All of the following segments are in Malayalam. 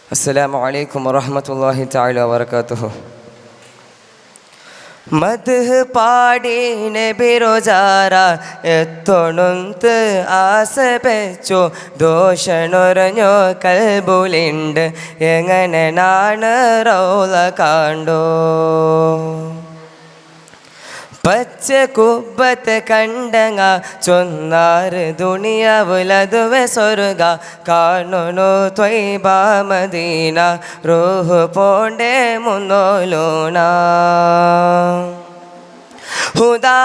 അസ്സലാമു അലൈക്കും വറഹ്മത്തുള്ളാഹി തആല വബറകാതുഹു. മദ്ഹ് പാടി നബി റോജാര എത്തൊണുന്ത് ആസ വെച്ചു ദോഷണുറഞ്ഞോ കൽബുലിണ്ട് എങ്ങനെ നാണ് റൗള കാണ്ടോ പച്ച കുബ്ബത്ത് കണ്ടങ്ങ ചൊന്നാറ് ദുനിയാവുലതുവെ സ്വർഗ കാണുന്നു ത്വയ്ബ മദീന റൂഹ് പോണ്ടേ മുന്നോലൂണ ഹുദാ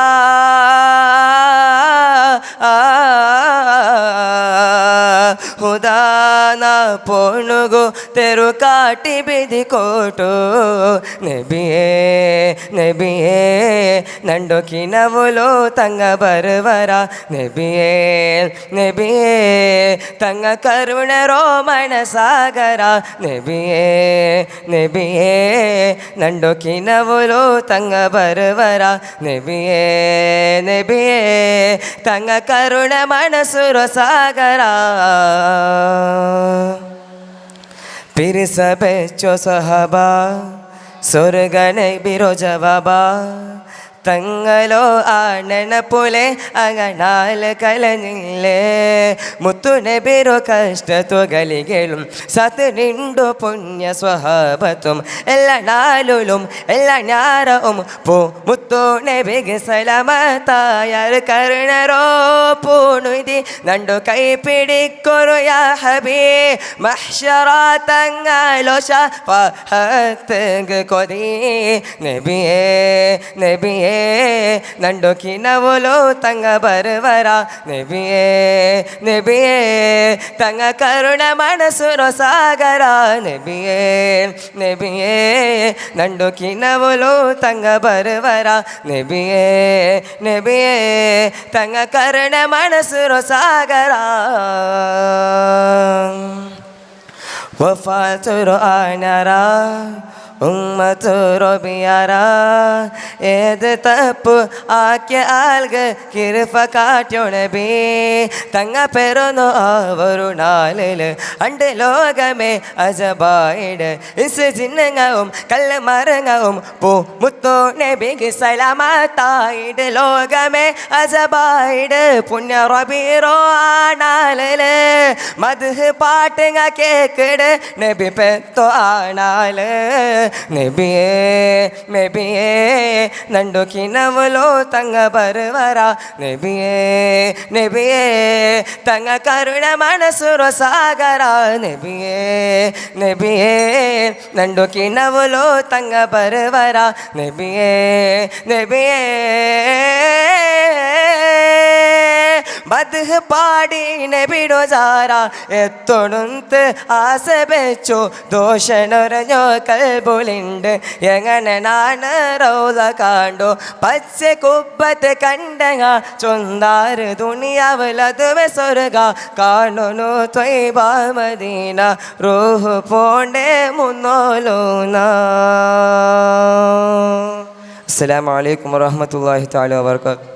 ಹುದಾನ ಪೋಣುಗು ತೆರು ಕಾಟಿ ಬಿದಿ ಕೋಟು ನಬಿಯೇ ನಬಿಯೇ ನಂಡೊಕಿನವುಲು ತಂಗ ಬರುವರ ನಬಿಯೇ ನಬಿಯೇ ತಂಗ ಕರುಣ ರೋಮಣ ಸಾಗರ ನಬಿಯೇ ನಬಿಯೇ ನಂಡೊಕಿನವುಲು ತಂಗ ಬರುವರ ನಬಿಯೇ ನಬಿಯೇ ತಂಗ ಕರುಣ ಮನಸುರ ಸಾಗರ പിരിസ ബെച്ചോ സഹബ സ്വർഗനെ ബിരോ ജവാബ തങ്ങളോ ആണന പോലെ അങ്ങനാൽ കലഞ്ഞില്ലേ മുത്തുനെ ബിരോ കഷ്ട തുകലികളും സത്ത് നിണ്ടു പുണ്യ സ്വഹാബത്തും എല്ലാ നാളും എല്ലാ ഞാറവും പോ മുത്തോനെ ബിഗ് സലമത്തായാൽ കരുണരോ പൂണുതി നണ്ടു കൈ പിടിക്കൊരു യാ ഹബീ മഹ്ശറ തങ്ങളോ ശഫാഅത്ത് കൊതി നബിയേ നബിയേ ನಂಡೊಕಿನವುಲು ತಂಗ ಬರುವರ ನಬಿಯೇ ನಬಿಯೇ ತಂಗ ಕರುಣ ಮನಸುರ ಸಾಗರ ನಬಿಯೇ ನಬಿಯೇ ನಂಡೊಕಿನವುಲು ತಂಗ ಬರುವರ ನಬಿಯೇ ನಬಿಯೇ ತಂಗ ಕರುಣ ಮನಸುರ ಸಾಗರ വഫാത്തുർ ആനറ ഉമ്മത്തുർ ബിയറ ഏത് തപ്പ് ആക്കിയ ആൽഗ കിർഫ കാറ്റൊണബി തങ്ങ പെരുന്നു ഒരു നാളിൽ അണ്ട് ലോകമേ അജബായിട് ഇസ് ജിന്നങ്ങവും കല്ല് മരങ്ങവും പൂ മുത്തോ നബിക്ക് സലാമത്തായിട് ലോകമേ അജബായിട് പുണ്യ റബീറോ ആണാലില് മദ്ഹ് പാട്ടുങ്ങ കേക്കിട് നബി പെത്തോ ആണാല് നബിയേ നബിയേ ನಂಡೊಕಿನವುಲು ತಂಗ ಬರುವರ ನಬಿಯೇ ನಬಿಯೇ ತಂಗ ಕರುಣ ಮನಸುರ ಸಾಗರ ನಬಿಯೇ ನಬಿಯೇ ನಂಡೊಕಿನವುಲು ತಂಗ ಬರುವರ ನಬಿಯೇ ನಬಿಯೇ മദ്ഹ് പാടി നബി റോജാര എത്തൊണുന്ത് ആസ വെച്ചു ദോഷണുറഞ്ഞോ കൽബുലിണ്ട് എങ്ങനെ നാണ് റൗള കാണ്ടോ പച്ച കുബ്ബത്ത് കണ്ടങ്ങ ചൊന്താറ് ദുനിയാവുലതുവെ സ്വർഗ കാണുന്നു ത്വയ്ബ മദീന റൂഹ് പോണ്ടേ മുന്നോലൂന. അസ്സലാമു അലൈക്കും വറഹ്മത്തുള്ളാഹി തആല വബറകാതുഹു.